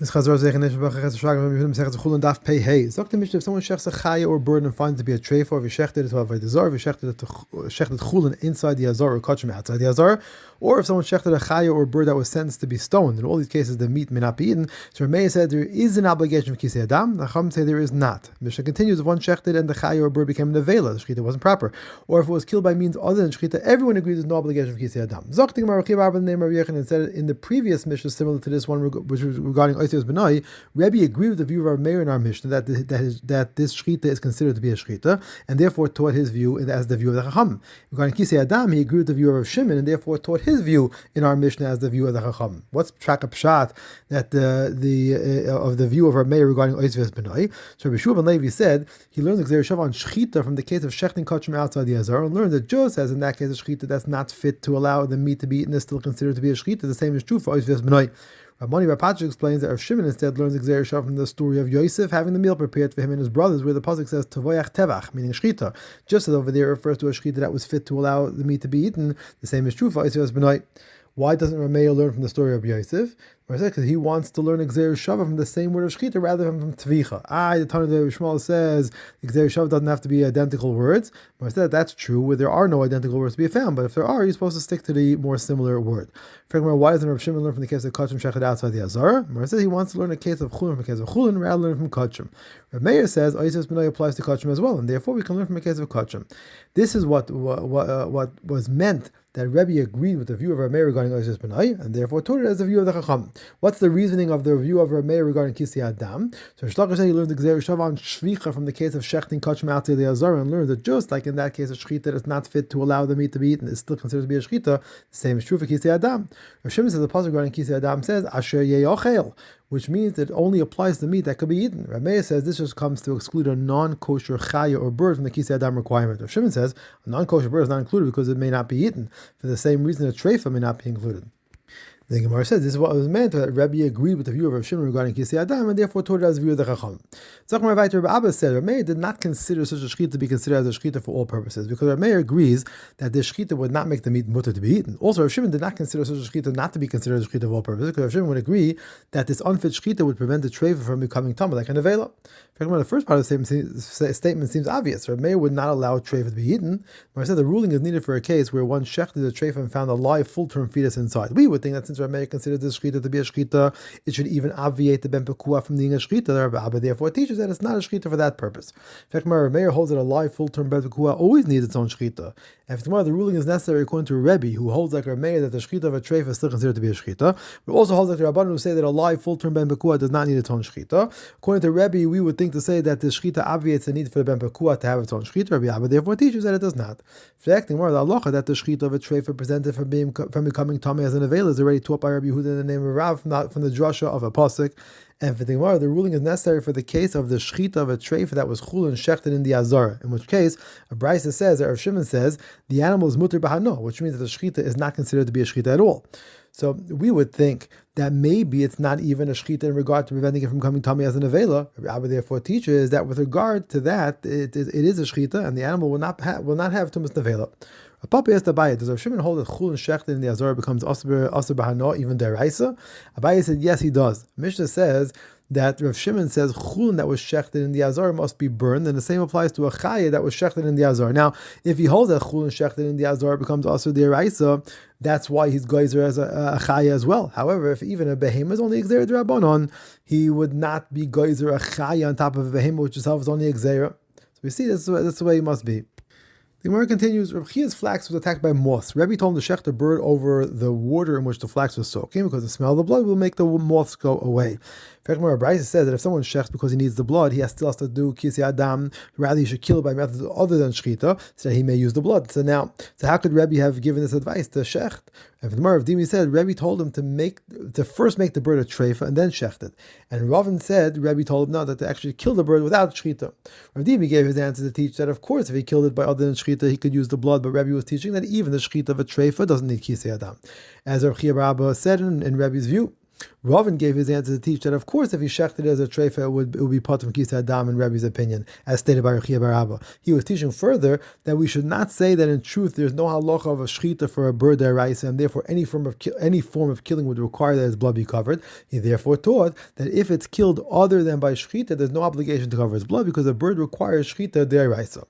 This Chazor Zeichen Nesh B'Chach Ches Shagam Yehudim Sechas Chullin Daf Pei Hey. Zok the Mishnah, if someone shechs a chaya or bird and finds it to be a treifa, if he shechted it to avoid the zar, if he shechted Chullin inside the azar or kachim outside the azar, or if someone shechted a chaya or bird that was sentenced to be stoned. In all these cases, the meat may not be eaten. So Rameya said there is an obligation for kisei adam. The Chacham say there is not. Mishnah continues: if one shechted and the chaya or bird became an avela, the shechita wasn't proper, or if it was killed by means other than shechita, everyone agrees there's no obligation for kisei adam. Zok the Gemara Chiv Abba the name of Yechon and said in the previous Mishnah similar to this one, which was regarding Oisios Benai. Rebbe agreed with the view of our mayor in our Mishnah that this shechita is considered to be a shechita, and therefore taught his view as the view of the Chacham. Regarding Kisei Adam, he agreed with the view of Rav Shimon, and therefore taught his view in our Mishnah as the view of the Chacham. What's Pshak Pshat that of the view of our mayor regarding Oisves Benoi? So Rabbi Shua ben Levi said he learned the Gzeir Shav on shechita from the case of shechting kachim outside the azar, and learned that Joe says in that case a shechita that's not fit to allow the meat to be eaten is still considered to be a shechita. The same is true for Oisves Benoi. Rabbani Rapach explains that Rav Shimon instead learns the Gzeir Shav from the story of Yosef having the meal prepared for him and his brothers, where the pasuk says Tavoyach Tevach, meaning shechita. Just as over there it refers to a shechita that was fit to allow the meat to be eaten. The same is true for Oisves Benoi. Why doesn't Rameya learn from the story of Yosef? Because he wants to learn Gzeir Shava from the same word of shechita rather than from tvicha. The Tana of Shmuel says Gzeir Shava doesn't have to be identical words. But I said that's true where there are no identical words to be found. But if there are, you're supposed to stick to the more similar word. Why doesn't Rav Shimon learn from the case of Kachim Shechet outside the Azara? I said he wants to learn a case of Chullin from the case of Chullin rather than from Kachim. Rav Meir says Oisves Benoi applies to Kachim as well, and therefore we can learn from a case of Kachim. This is what was meant. That Rebbe agreed with the view of Rameir regarding Oisves Benoi, and therefore taught it as the view of the Chacham. What's the reasoning of the view of Rameir regarding Kisei Adam? So Shlachar said he learned the Gzeir Shav on Shvicha from the case of Shechting Kachim outside the Azar, and learned that just like in that case of Shechita that is not fit to allow the meat to be eaten is still considered to be a Shechita, the same is true for Kisei Adam. Rav Shimon says the pasuk regarding Kisei Adam says Asher Yeyochel, which means it only applies to meat that could be eaten. Rameir says this just comes to exclude a non-kosher chaya or bird from the Kisei Adam requirement. Rav Shimon says a non-kosher bird is not included because it may not be eaten. For the same reason, a treifa may not be included. The Gemara says this is what was meant that Rebbe agreed with the view of Rav Shimon regarding Kisei Adam and therefore taught it as the view of the Chacham. Zachmar Vayter Abba said Rameir did not consider such a shechita to be considered as a shechita for all purposes because Rameir agrees that this shechita would not make the meat mutter to be eaten. Also, Rav Shimon did not consider such a shechita not to be considered as a shechita of all purposes because Rav Shimon would agree that this unfit shechita would prevent the treifa from becoming tamah like an avela. The first part of the statement seems obvious. Rameir would not allow treifa to be eaten. But I said the ruling is needed for a case where one shechted a treifa and found a live full-term fetus inside. We would think that since Rameir considered this shechita to be a shechita, it should even obviate the ben pekua from being a shechita. The Rabbi therefore teaches that it's not a shechita for that purpose. In fact, Rameir holds that a live full-term ben pekua always needs its own shechita. And if tomorrow the ruling is necessary according to Rebbe, who holds like Rameir that the shechita of a treifa is still considered to be a shechita, but also holds like the Rabbanan who say that a live full-term ben pekua does not need its own shechita. According to Rebbe, we would think to say that the shechita obviates the need for the ben pekua to have its own shechita. Rabbi Abba therefore teaches that it does not. Reflecting more the halacha that the shechita of a treifa presented from becoming tamei as an avail is already taught by Rabbi Yehuda in the name of Rav, not from the drasha of a pasuk. And for the Gemara, the ruling is necessary for the case of the shechita of a treifa that was chulin shechted in the azar, in which case a brisa says, that Rav Shimon says, the animal is mutter b'hano, which means that the shechita is not considered to be a shechita at all. So we would think that maybe it's not even a shechita in regard to preventing it from becoming tamei as an avela. Rabbi therefore teaches that with regard to that, it is a shechita, and the animal will not have tumas nevela. A papa asked Abaye, does Rav Shimon hold that chulin shechted in the azar becomes aser b'hano even deraisa? Abaye said yes, he does. Mishnah says that Rav Shimon says chulin that was shechted in the azar must be burned, and the same applies to a chaya that was shechted in the azar. Now, if he holds that chulin shechted in the azar becomes aser deraisa, that's why he's geyser as a chaya as well. However, if even a behemoth is only exer d'Rabbanon, he would not be geyser a chaya on top of a behemoth, which itself is only exer. So we see that's the way he must be. The Gemara continues, Rav Chia's flax was attacked by moths. Rebbe told him to shech the bird over the water in which the flax was soaking because the smell of the blood will make the moths go away. In fact, Brisa says that if someone shechs because he needs the blood, he still has to do kisei adam. Rather, he should kill it by methods other than shechita, so that he may use the blood. So how could Rebbe have given this advice to shecht? And the Gemara of Dimi said Rebbe told him to first make the bird a treifa and then shecht it. And Ravin said Rebbe told him no, that to actually kill the bird without shechita. Rav Dimi gave his answer to teach that of course if he killed it by other than shechita he could use the blood, but Rebbe was teaching that even the shechita of a treifa doesn't need kisei adam, as Rav Chia Barabba said in Rebbe's view. Ravin gave his answer to teach that, of course, if he shechted it as a treifa, it would be part of Kisa Adam in Rebbe's opinion, as stated by Rechia Bar Abba. He was teaching further that we should not say that in truth there's no halacha of a shechita for a bird deraisa, and therefore any form of killing would require that his blood be covered. He therefore taught that if it's killed other than by shechita, there's no obligation to cover his blood because a bird requires shechita deraisa.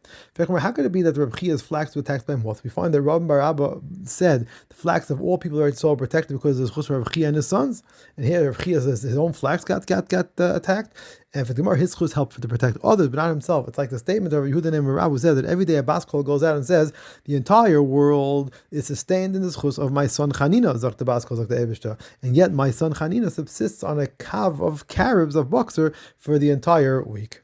How could it be that the Rechia's flax was taxed by moth? We find that Rabban Bar Abba said the flax of all people are so protected because there's chus for Rechia and his sons. And here Rav Chia says his own flax got attacked, and for the Gemara, his chus helped to protect others, but not himself. It's like the statement of Yehuda and Rav who says that every day a Baskol goes out and says the entire world is sustained in this chus of my son Chanina, Zok the Baskol, Zok the Ebishter, and yet my son Chanina subsists on a kav of caribs of boxer for the entire week.